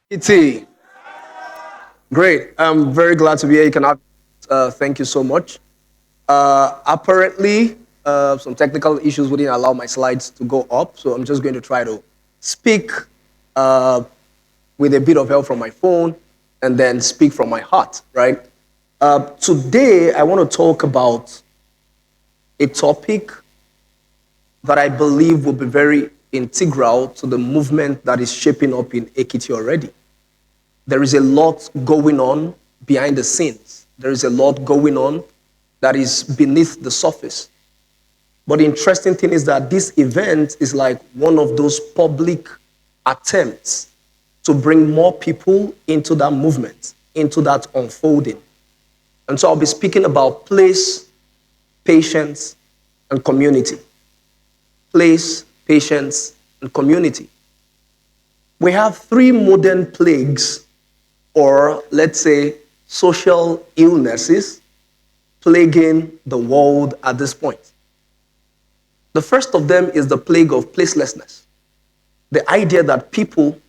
Ekiti, great. I'm very glad to be here. You can have, thank you so much. Apparently, some technical issues wouldn't allow my slides to go up, so I'm just going to try to speak uh, with a bit of help from my phone and then speak from my heart, right? Today, I want to talk about a topic that I believe will be very integral to the movement that is shaping up in Ekiti already. There is a lot going on behind the scenes. There is a lot going on that is beneath the surface. But the interesting thing is that this event is like one of those public attempts to bring more people into that movement, into that unfolding. And so I'll be speaking about place, patience, and community. Place, patience, and community. We have three modern plagues, or let's say social illnesses, plaguing the world at this point. The first of them is the plague of placelessness. The idea that people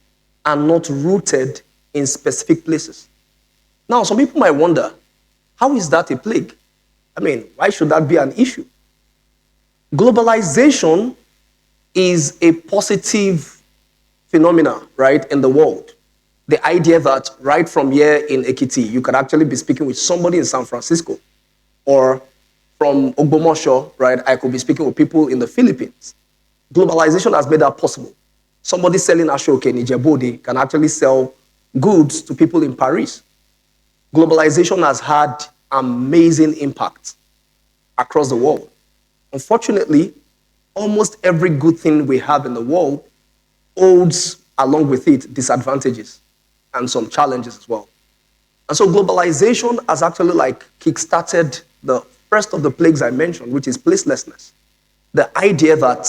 are not rooted in specific places. Now, some people might wonder, how is that a plague? I mean, why should that be an issue? Globalization is a positive phenomena, right, in the world. The idea that right from here in Ekiti, you could actually be speaking with somebody in San Francisco, or from Ogbomoso, right, I could be speaking with people in the Philippines. Globalization has made that possible. Somebody selling ashoke in Ijebode can actually sell goods to people in Paris. Globalization has had amazing impact across the world. Unfortunately, almost every good thing we have in the world holds along with it disadvantages and some challenges as well. And so globalization has actually like kickstarted the first of the plagues I mentioned, which is placelessness. The idea that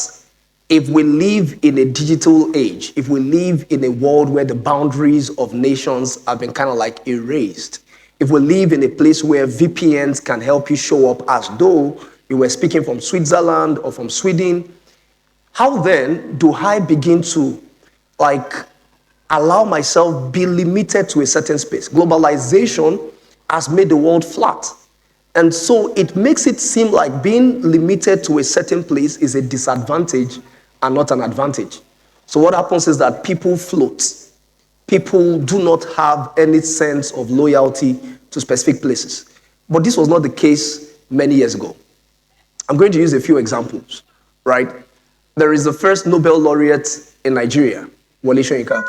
if we live in a digital age, if we live in a world where the boundaries of nations have been kind of like erased, if we live in a place where VPNs can help you show up as though you were speaking from Switzerland or from Sweden, how then do I begin to like allow myself be limited to a certain space? Globalization has made the world flat. And so it makes it seem like being limited to a certain place is a disadvantage and not an advantage. So what happens is that people float. People do not have any sense of loyalty to specific places. But this was not the case many years ago. I'm going to use a few examples, right? There is the first Nobel laureate in Nigeria, Wole Soyinka.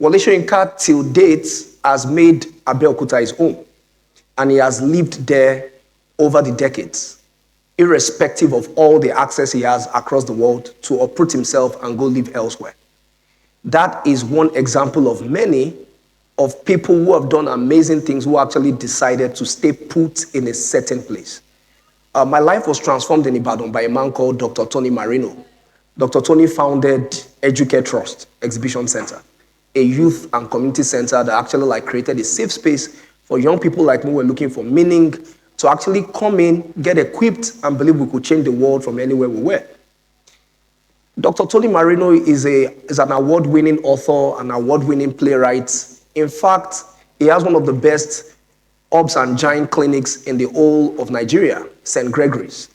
Wole Soyinka, till date, has made Abeokuta his home, and he has lived there over the decades, irrespective of all the access he has across the world to uproot himself and go live elsewhere. That is one example of many of people who have done amazing things who actually decided to stay put in a certain place. My life was transformed in Ibadan by a man called Dr. Tony Marino. Dr. Tony founded Educare Trust Exhibition Center, a youth and community center that actually like created a safe space for young people like me who were looking for meaning to actually come in, get equipped, and believe we could change the world from anywhere we were. Dr. Tony Marino is an award-winning author, an award-winning playwright. In fact, he has one of the best Obs and Giant clinics in the whole of Nigeria, St. Gregory's.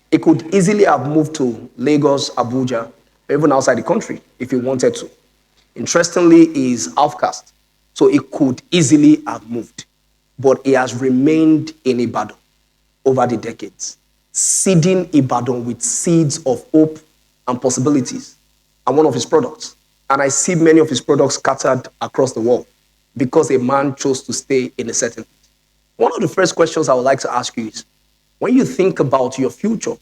He could easily have moved to Lagos, Abuja, or even outside the country if he wanted to. Interestingly, he is half caste, so he could easily have moved. But he has remained in Ibadan over the decades, seeding Ibadan with seeds of hope and possibilities. And one of his products. And I see many of his products scattered across the world because a man chose to stay in a certain place. One of the first questions I would like to ask you is, when you think about your future,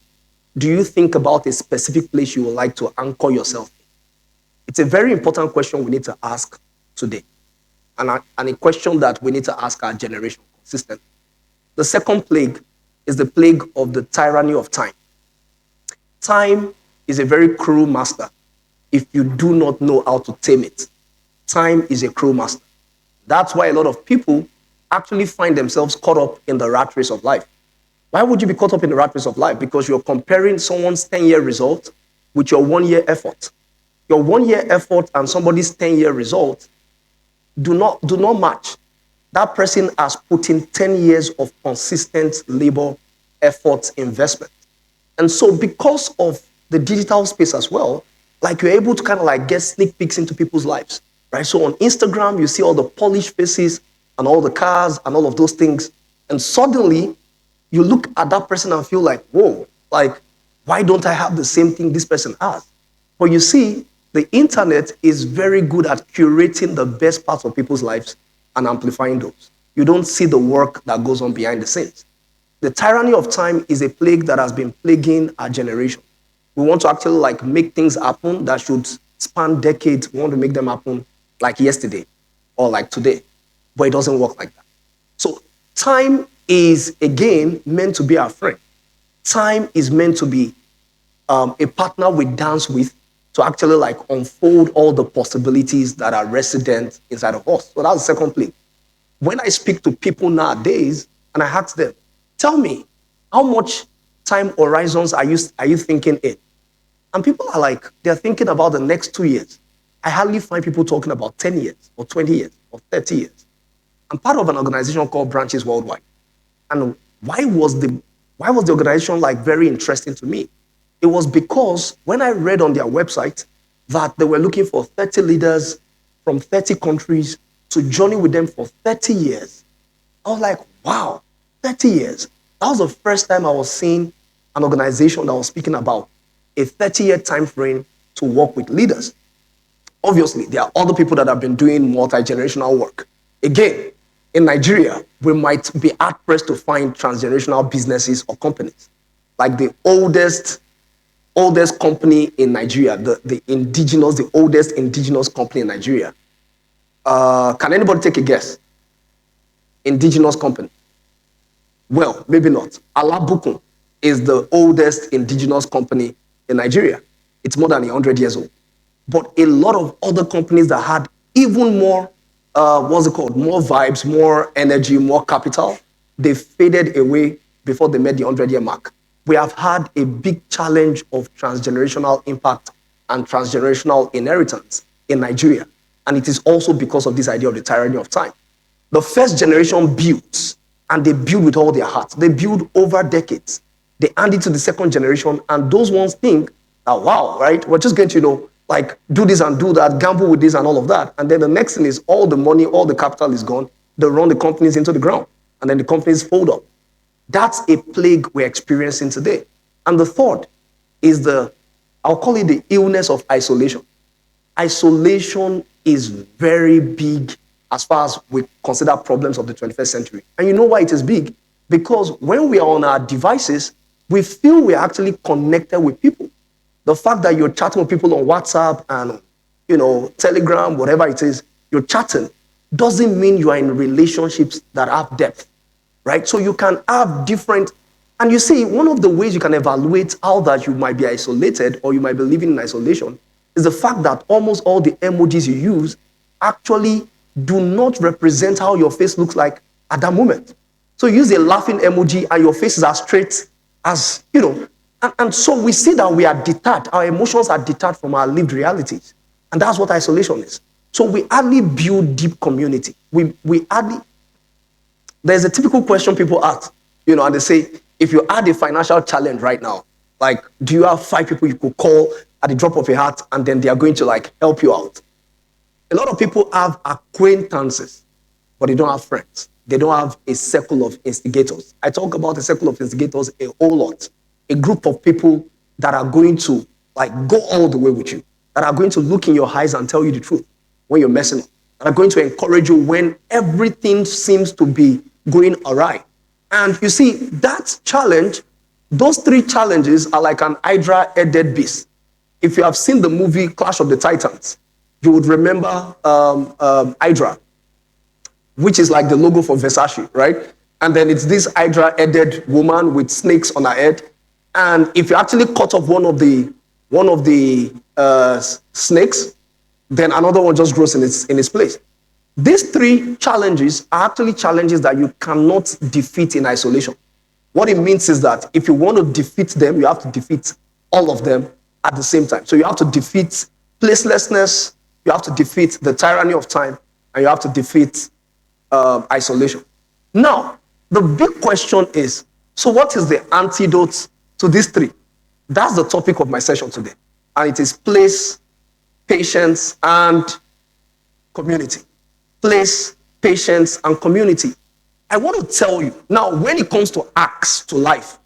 do you think about a specific place you would like to anchor yourself in? It's a very important question we need to ask today, and a question that we need to ask our generation consistently. The second plague is the plague of the tyranny of time. Time is a very cruel master if you do not know how to tame it. Time is a cruel master. That's why a lot of people actually find themselves caught up in the rat race of life. Why would you be caught up in the rat race of life? Because you're comparing someone's 10-year result with your 1-year effort. Your 1-year effort and somebody's 10-year result do not match. That person has put in 10 years of consistent labor, effort, investment. And so because of the digital space as well, like you're able to kind of like get sneak peeks into people's lives, right? So on Instagram, you see all the polished faces and all the cars and all of those things. And suddenly you look at that person and feel like, whoa, like, why don't I have the same thing this person has? But you see, the internet is very good at curating the best parts of people's lives and amplifying those. You don't see the work that goes on behind the scenes. The tyranny of time is a plague that has been plaguing our generation. We want to actually like make things happen that should span decades. We want to make them happen like yesterday or like today, but it doesn't work like that. So time is again meant to be our friend. Time is meant to be a partner we dance with to actually like unfold all the possibilities that are resident inside of us. So that's the second plague. When I speak to people nowadays and I ask them, tell me, how much time horizons are you thinking in? And people are like, they're thinking about the next 2 years. I hardly find people talking about 10 years or 20 years or 30 years. I'm part of an organization called Branches Worldwide. And why was the organization like very interesting to me? It was because when I read on their website that they were looking for 30 leaders from 30 countries to journey with them for 30 years, I was like, wow, 30 years. That was the first time I was seeing an organization that was speaking about a 30-year time frame to work with leaders. Obviously, there are other people that have been doing multi-generational work. Again, in Nigeria, we might be hard-pressed to find transgenerational businesses or companies. Like the oldest company in Nigeria, the oldest indigenous company in Nigeria. Can anybody take a guess? Indigenous company. Well, maybe not. Alabukun is the oldest indigenous company in Nigeria. It's more than 100 years old. But a lot of other companies that had even more, more vibes, more energy, more capital, they faded away before they met the 100-year mark. We have had a big challenge of transgenerational impact and transgenerational inheritance in Nigeria. And it is also because of this idea of the tyranny of time. The first generation builds, and they build with all their heart. They build over decades. They hand it to the second generation, and those ones think, oh, wow, right? We're just going to, like, do this and do that, gamble with this and all of that. And then the next thing is all the money, all the capital is gone. They run the companies into the ground, and then the companies fold up. That's a plague we're experiencing today. And the third is I'll call it the illness of isolation. Isolation is very big as far as we consider problems of the 21st century. And you know why it is big? Because when we are on our devices, we feel we're actually connected with people. The fact that you're chatting with people on WhatsApp and, Telegram, whatever it is, you're chatting, doesn't mean you are in relationships that have depth, right? So you can have different, and you see, one of the ways you can evaluate how that you might be isolated or you might be living in isolation is the fact that almost all the emojis you use actually do not represent how your face looks like at that moment. So you use a laughing emoji and your face is as straight as, and so we see that we are detached. Our emotions are detached from our lived realities. And that's what isolation is. So we hardly build deep community. There's a typical question people ask, and they say, if you had a financial challenge right now, like, do you have 5 people you could call at the drop of a hat and then they are going to like help you out? A lot of people have acquaintances, but they don't have friends. They don't have a circle of instigators. I talk about a circle of instigators a whole lot. A group of people that are going to like go all the way with you, that are going to look in your eyes and tell you the truth when you're messing up, that are going to encourage you when everything seems to be going awry. And you see, that challenge, those 3 challenges are like an hydra-headed beast. If you have seen the movie Clash of the Titans, you would remember Hydra, which is like the logo for Versace, right? And then it's this Hydra-headed woman with snakes on her head. And if you actually cut off one of the snakes, then another one just grows in its place. These 3 challenges are actually challenges that you cannot defeat in isolation. What it means is that if you want to defeat them, you have to defeat all of them at the same time. So you have to defeat placelessness, you have to defeat the tyranny of time, and you have to defeat isolation. Now, the big question is, so what is the antidote to these three? That's the topic of my session today. And it is place, patience, and community. Place, patience, and community. I want to tell you, now, when it comes to acts to life,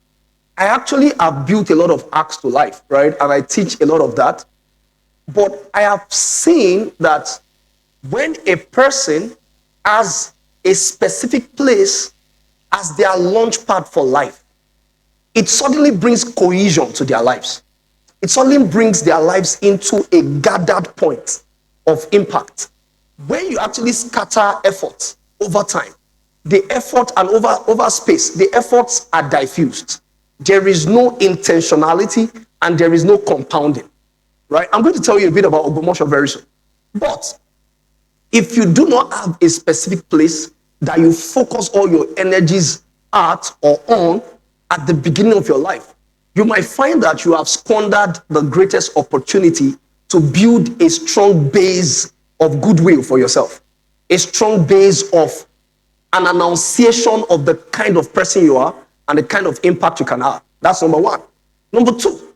I actually have built a lot of acts to life, right? And I teach a lot of that. But I have seen that when a person has a specific place as their launch pad for life, it suddenly brings cohesion to their lives. It suddenly brings their lives into a gathered point of impact. When you actually scatter efforts over time, the effort and over space, the efforts are diffused. There is no intentionality and there is no compounding. Right? I'm going to tell you a bit about Ogbomoso very soon. But if you do not have a specific place that you focus all your energies at or on at the beginning of your life, you might find that you have squandered the greatest opportunity to build a strong base of goodwill for yourself, a strong base of an annunciation of the kind of person you are and the kind of impact you can have. That's number one. Number two,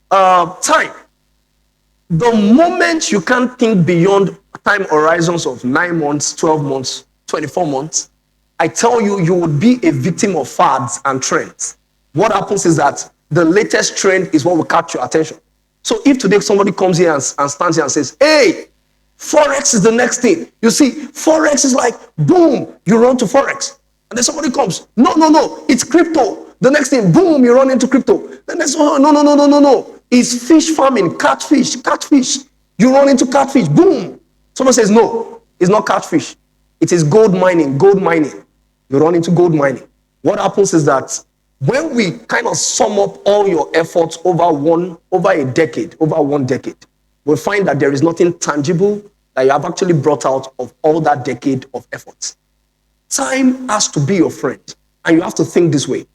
time. The moment you can't think beyond time horizons of 9 months, 12 months, 24 months, I tell you, you would be a victim of fads and trends. What happens is that the latest trend is what will catch your attention. So if today somebody comes here and stands here and says, hey, Forex is the next thing. You see, Forex is like, boom, you run to Forex. And then somebody comes, no, it's crypto. The next thing, boom, you run into crypto. Then there's, no. It's fish farming, catfish. You run into catfish, boom. Someone says, no, it's not catfish. It is gold mining. You run into gold mining. What happens is that when we kind of sum up all your efforts over one decade, we'll find that there is nothing tangible that you have actually brought out of all that decade of efforts. Time has to be your friend. And you have to think this way.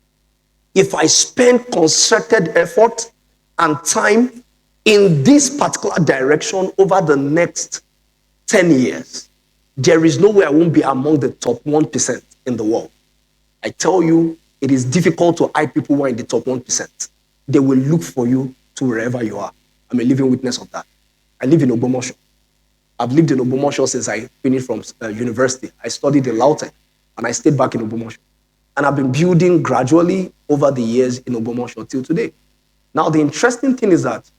If I spend concerted effort and time in this particular direction over the next 10 years, there is no way I won't be among the top 1% in the world. I tell you, it is difficult to hide people who are in the top 1%. They will look for you to wherever you are. I'm a living witness of that. I live in Ogbomoso. I've lived in Ogbomoso since I finished from university. I studied in Lautech and I stayed back in Ogbomoso. And I've been building gradually over the years in Ogbomoso till today. Now, the interesting thing is that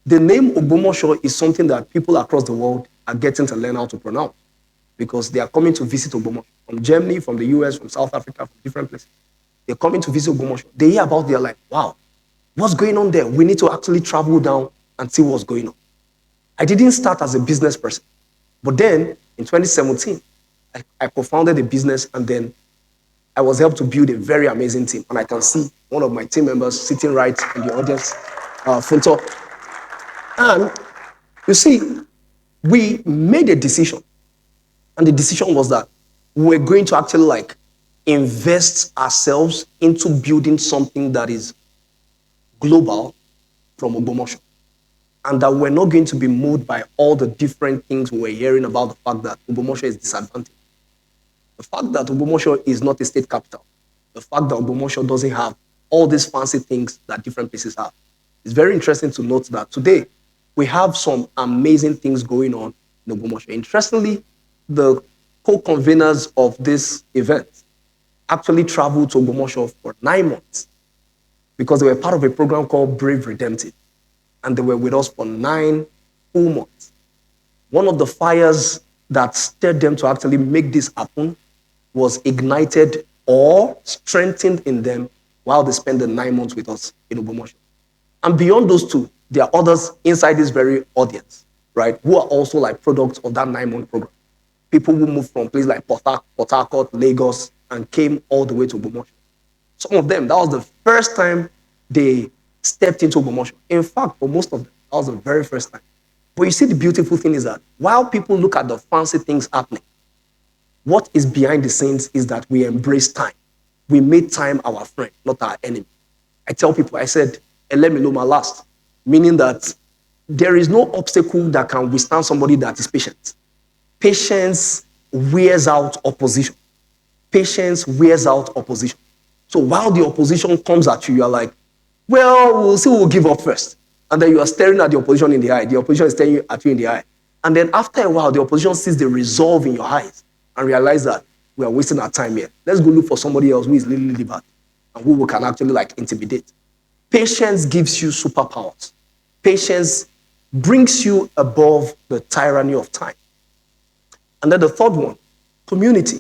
the name Ogbomoso is something that people across the world are getting to learn how to pronounce because they are coming to visit Ogbomoso from Germany, from the US, from South Africa, from different places. They're coming to visit Ogbomoso. They hear about it, they're like, wow, what's going on there? We need to actually travel down and see what's going on. I didn't start as a business person, but then in 2017, I co-founded a business and then I was helped to build a very amazing team. And I can see one of my team members sitting right in the audience, Funto. And you see, we made a decision. And the decision was that we're going to actually invest ourselves into building something that is global from Ogbomoso. And that we're not going to be moved by all the different things we're hearing about the fact that Ogbomoso is disadvantaged. The fact that Ogbomoso is not a state capital, the fact that Ogbomoso doesn't have all these fancy things that different places have. It's very interesting to note that today we have some amazing things going on in Ogbomoso. Interestingly, the co-conveners of this event actually traveled to Ogbomoso for 9 months because they were part of a program called Brave Redemptive. And they were with us for 9 full months. One of the fires that stirred them to actually make this happen was ignited or strengthened in them while they spent the 9 months with us in Ogbomoso. And beyond those two, there are others inside this very audience, right, who are also products of that 9-month program. People who moved from places like Port Harcourt, Lagos, and came all the way to Ogbomoso. Some of them, that was the first time they stepped into Ogbomoso. In fact, for most of them, that was the very first time. But you see, the beautiful thing is that while people look at the fancy things happening, what is behind the scenes is that we embrace time. We made time our friend, not our enemy. I tell people, I said, let me know my last, meaning that there is no obstacle that can withstand somebody that is patient. patience wears out opposition. Patience wears out opposition. So while the opposition comes at you, you're like, well, we'll see who will give up first. And then you are staring at the opposition in the eye. The opposition is staring at you in the eye. And then after a while, the opposition sees the resolve in your eyes and realize that we are wasting our time here. Let's go look for somebody else who is really bad and who we can actually like intimidate. Patience gives you superpowers. Patience brings you above the tyranny of time. And then the third one, community.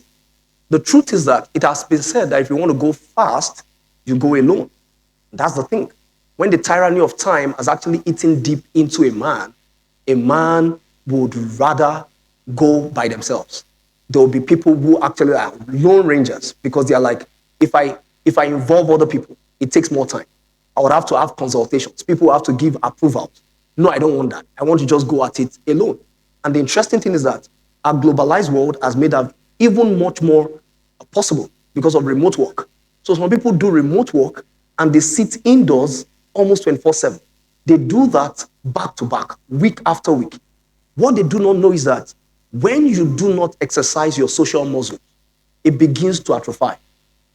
The truth is that it has been said that if you want to go fast, you go alone. That's the thing. When the tyranny of time has actually eaten deep into a man would rather go by themselves. There will be people who actually are lone rangers because they are like, if I involve other people, it takes more time. I would have to have consultations. People have to give approvals. No, I don't want that. I want to just go at it alone. And the interesting thing is that our globalized world has made that even much more possible because of remote work. So some people do remote work and they sit indoors almost 24/7. They do that back to back, week after week. What they do not know is that when you do not exercise your social muscle, it begins to atrophy.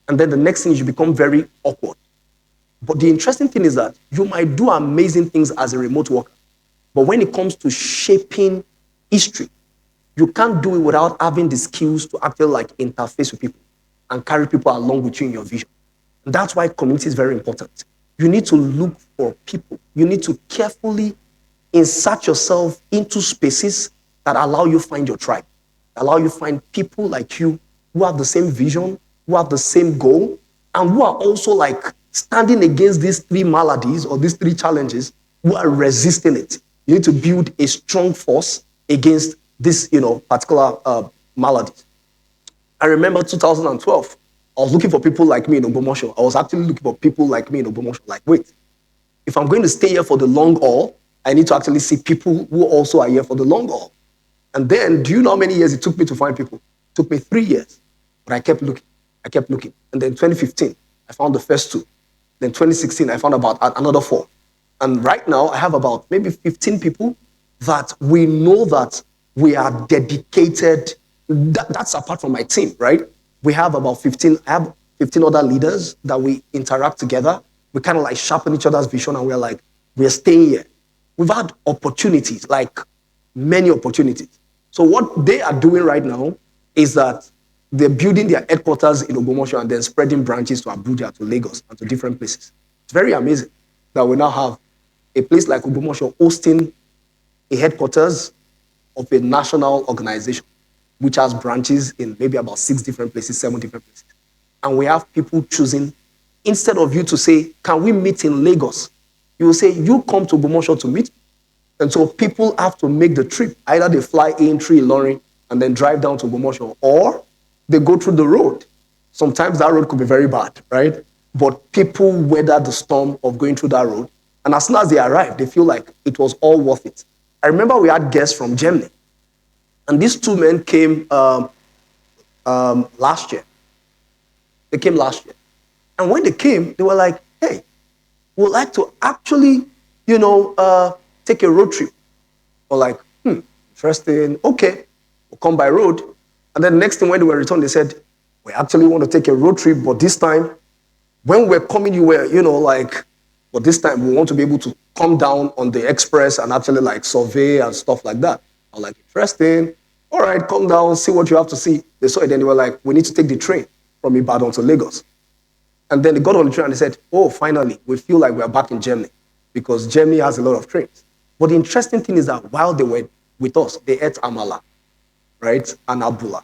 And then the next thing is you become very awkward. But the interesting thing is that you might do amazing things as a remote worker. But when it comes to shaping history, you can't do it without having the skills to actually like interface with people and carry people along with you in your vision. And that's why community is very important. You need to look for people. You need to carefully insert yourself into spaces that allow you find your tribe, allow you find people like you who have the same vision, who have the same goal, and who are also like standing against these three maladies or these three challenges, who are resisting it. You need to build a strong force against this, particular maladies. I remember 2012, I was looking for people like me in Ogbomoso. I was actually looking for people like me in Ogbomoso. Like, wait, if I'm going to stay here for the long haul, I need to actually see people who also are here for the long haul. And then, do you know how many years it took me to find people? It took me 3 years. But I kept looking. And then 2015, I found the first 2. Then 2016, I found about another 4. And right now, I have about maybe 15 people that we know that we are dedicated. That's apart from my team, right? We have about 15, I have 15 other leaders that we interact together. We kind of like sharpen each other's vision and we're staying here. We've had opportunities, like many opportunities. So what they are doing right now is that they're building their headquarters in Ogbomoso and then spreading branches to Abuja, to Lagos, and to different places. It's very amazing that we now have a place like Ogbomoso hosting a headquarters of a national organization, which has branches in maybe about 6 different places, 7 different places. And we have people choosing, instead of you to say, can we meet in Lagos? You will say, you come to Ogbomoso to meet. And so people have to make the trip. Either they fly in through Ilorin and then drive down to Ogbomoso, or they go through the road. Sometimes that road could be very bad, right? But people weather the storm of going through that road. And as soon as they arrive, they feel like it was all worth it. I remember we had guests from Germany. And these 2 men came last year. They came last year. And when they came, they were like, hey, we'd like to actually, take a road trip. Or like, interesting. Okay, we'll come by road. And then next thing when they were returned, they said, we actually want to take a road trip, but this time, when we're coming, you were, but this time we want to be able to come down on the express and actually like survey and stuff like that. I was like, interesting. All right, come down, see what you have to see. They saw it, then they were like, we need to take the train from Ibadan to Lagos. And then they got on the train and they said, oh, finally, we feel like we're back in Germany because Germany has a lot of trains. But the interesting thing is that while they were with us, they ate amala, right, and abula.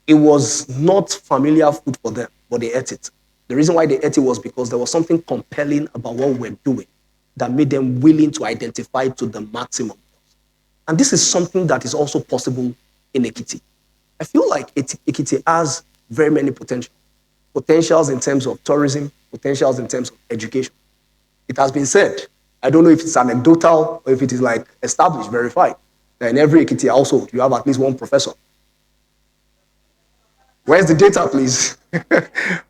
It was not familiar food for them, but they ate it. The reason why they ate it was because there was something compelling about what we were doing that made them willing to identify to the maximum. And this is something that is also possible in Ekiti. I feel like Ekiti has very many potentials in terms of tourism, potentials in terms of education. It has been said, I don't know if it's anecdotal or if it is like established, verified, that in every Ekiti household, you have at least one professor. Where's the data, please?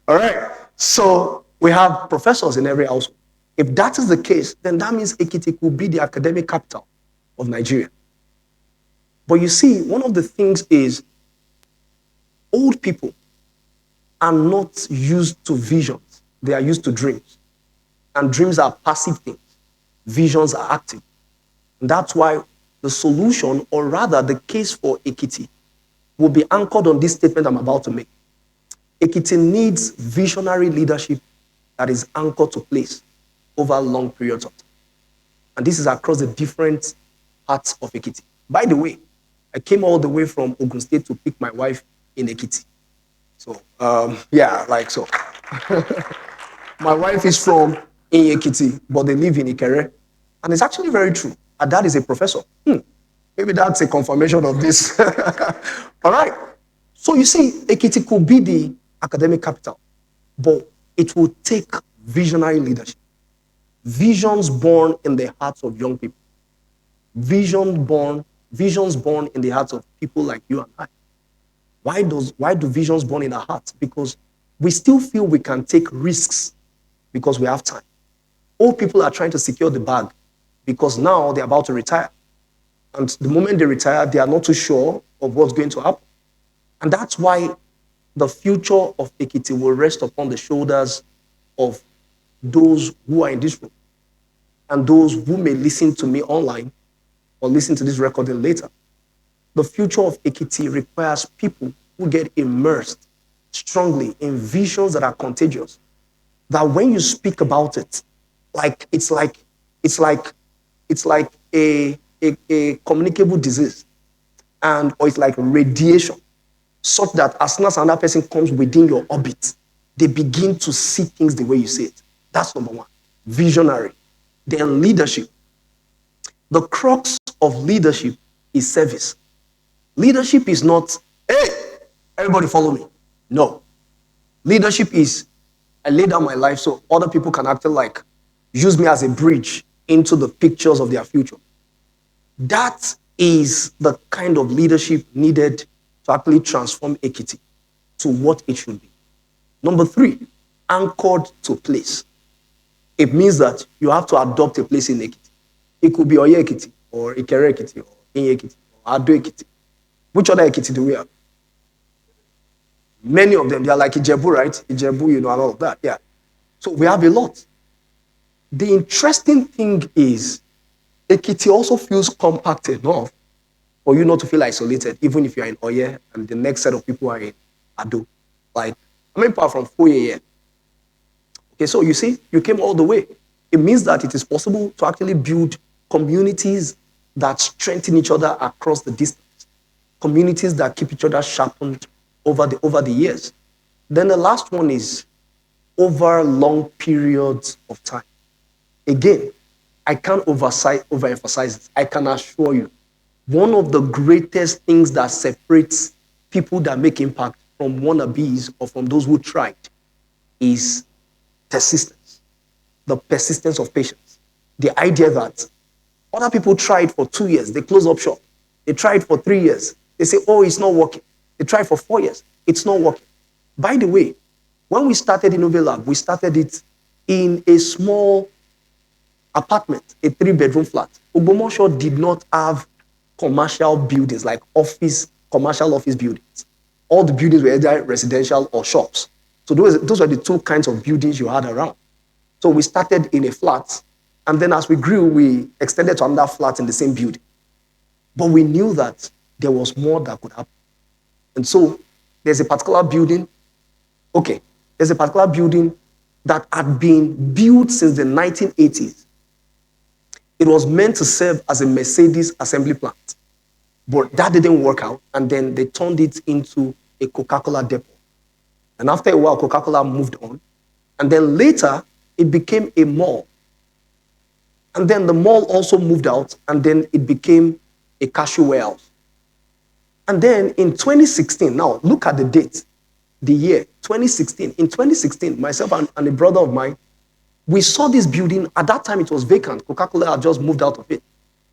All right. So we have professors in every household. If that is the case, then that means Ekiti could be the academic capital of Nigeria. But you see, one of the things is old people are not used to visions. They are used to dreams. And dreams are passive things. Visions are active. And that's why the solution, or rather the case for Ekiti, will be anchored on this statement I'm about to make. Ekiti needs visionary leadership that is anchored to place over long periods of time. And this is across the different parts of Ekiti. By the way, I came all the way from Ogun State to pick my wife in Ekiti. So, yeah, like so. My wife is from Ekiti, but they live in Ikere. And it's actually very true. Her dad is a professor. Maybe that's a confirmation of this. All right. So you see, Ekiti could be the academic capital, but it will take visionary leadership. Visions born in the hearts of young people. Visions born in the hearts of people like you and I. Why do visions born in our hearts? Because we still feel we can take risks because we have time. Old people are trying to secure the bag because now they're about to retire. And the moment they retire, they are not too sure of what's going to happen. And that's why the future of Ekiti will rest upon the shoulders of those who are in this room and those who may listen to me online or listen to this recording later. The future of Ekiti requires people who get immersed strongly in visions that are contagious. That when you speak about it, it's like a communicable disease, or it's like radiation, such that as soon as another person comes within your orbit, they begin to see things the way you see it. That's number one. Visionary. Then leadership. The crux of leadership is service. Leadership is not, hey, everybody follow me. No. Leadership is, I lay down my life so other people can actually like use me as a bridge into the pictures of their future. That is the kind of leadership needed to actually transform Ekiti to what it should be. Number three, anchored to place. It means that you have to adopt a place in Ekiti. It could be Oye Ekiti, or Ikere Ekiti, or Inye Ekiti, or Ado Ekiti. Which other Ekiti do we have? Many of them, they are like Ijebu, right? Ijebu, and all of that, yeah. So we have a lot. The interesting thing is, Ekiti also feels compact enough for you not to feel isolated, even if you're in Oye and the next set of people are in Ado. Like, how many people are from Foye here? Okay, so you see, you came all the way. It means that it is possible to actually build communities that strengthen each other across the distance. Communities that keep each other sharpened over the years. Then the last one is over long periods of time. Again, I can't overemphasize this. I can assure you, one of the greatest things that separates people that make impact from wannabes or from those who tried is persistence. The persistence of patience. The idea that other people tried for 2 years, they close up shop. They tried for 3 years. They say, oh, it's not working. They tried for 4 years. It's not working. By the way, when we started Innovate Lab, we started it in a small apartment, a 3-bedroom flat. Ogbomoso did not have commercial buildings like commercial office buildings. All the buildings were either residential or shops. So those were the two kinds of buildings you had around. So we started in a flat, and then as we grew, we extended to another flat in the same building. But we knew that there was more that could happen. And so there's a particular building that had been built since the 1980s. It was meant to serve as a Mercedes assembly plant. But that didn't work out, and then they turned it into a Coca-Cola depot. And after a while, Coca-Cola moved on. And then later, it became a mall. And then the mall also moved out, and then it became a cashew warehouse. And then in 2016, now look at the date, the year, 2016. In 2016, myself and a brother of mine, we saw this building. At that time, it was vacant. Coca-Cola had just moved out of it.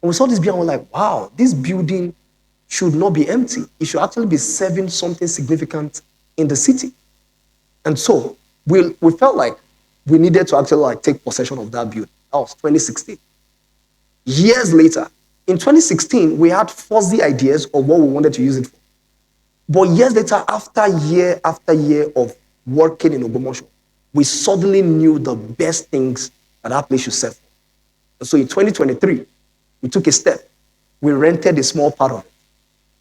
And we saw this building, and we're like, wow, this building should not be empty. It should actually be serving something significant in the city. And so we felt like we needed to actually take possession of that building. That was 2016. Years later, In 2016, we had fuzzy ideas of what we wanted to use it for. But years later, after year of working in Ogbomoso, we suddenly knew the best things that place should serve for. And so in 2023, we took a step. We rented a small part of it.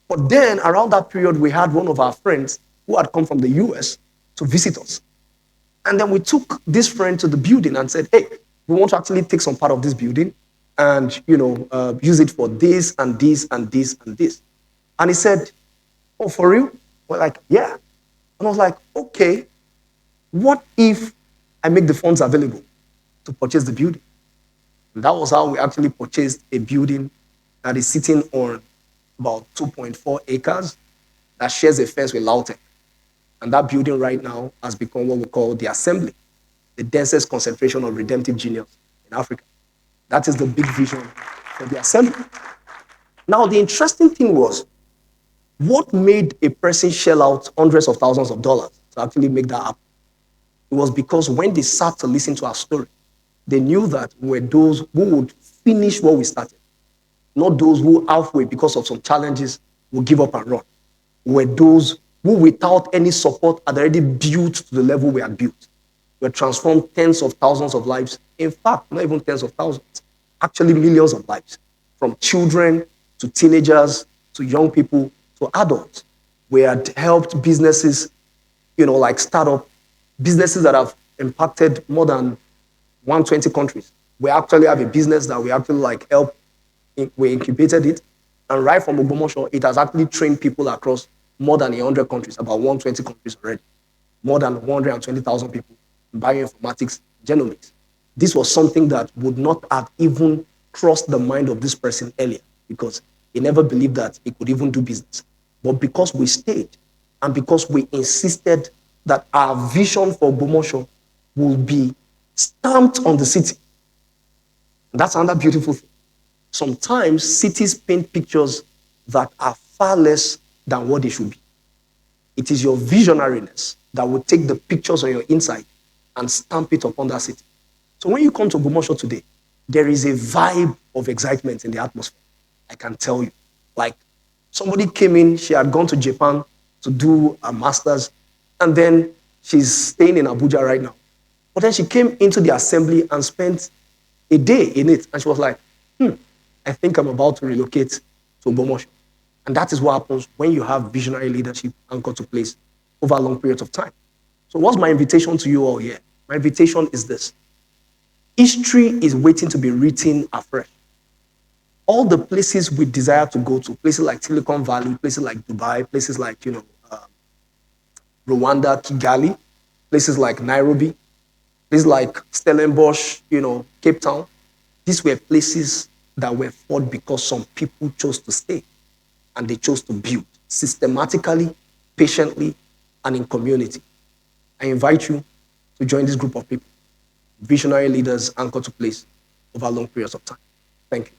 But then around that period, we had one of our friends who had come from the US to visit us. And then we took this friend to the building and said, hey, we want to actually take some part of this building and, use it for this and this and this and this. And he said, oh, for real? We're like, yeah. And I was like, okay, what if I make the funds available to purchase the building? And that was how we actually purchased a building that is sitting on about 2.4 acres that shares a fence with Lautech. And that building right now has become what we call the Assembly, the densest concentration of redemptive genius in Africa. That is the big vision for the Assembly. Now, the interesting thing was, what made a person shell out hundreds of thousands of dollars to actually make that happen? It was because when they sat to listen to our story, they knew that we were those who would finish what we started, not those who halfway, because of some challenges, would give up and run. We were those who, without any support, had already built to the level we had built. We had transformed tens of thousands of lives. In fact, not even tens of thousands, actually millions of lives, from children to teenagers to young people to adults. We had helped businesses, like startup businesses that have impacted more than 120 countries. We actually have a business that we actually help. We incubated it, and right from Ogbomoso, it has actually trained people across more than 100 countries, about 120 countries already, more than 120,000 people in bioinformatics, genomics. This was something that would not have even crossed the mind of this person earlier because he never believed that he could even do business. But because we stayed and because we insisted that our vision for Ogbomoso will be stamped on the city. And that's another beautiful thing. Sometimes cities paint pictures that are far less than what they should be. It is your visionariness that will take the pictures on your inside and stamp it upon that city. So when you come to Ogbomoso today, there is a vibe of excitement in the atmosphere. I can tell you. Like somebody came in, she had gone to Japan to do a master's, and then she's staying in Abuja right now. But then she came into the assembly and spent a day in it, and she was like, I think I'm about to relocate to Ogbomoso. And that is what happens when you have visionary leadership anchored to place over long periods of time. So what's my invitation to you all here? My invitation is this. History is waiting to be written afresh. All the places we desire to go to, places like Silicon Valley, places like Dubai, places like, Rwanda, Kigali, places like Nairobi, places like Stellenbosch, Cape Town, these were places that were fought because some people chose to stay and they chose to build systematically, patiently, and in community. I invite you to join this group of people, visionary leaders anchored to place over long periods of time. Thank you.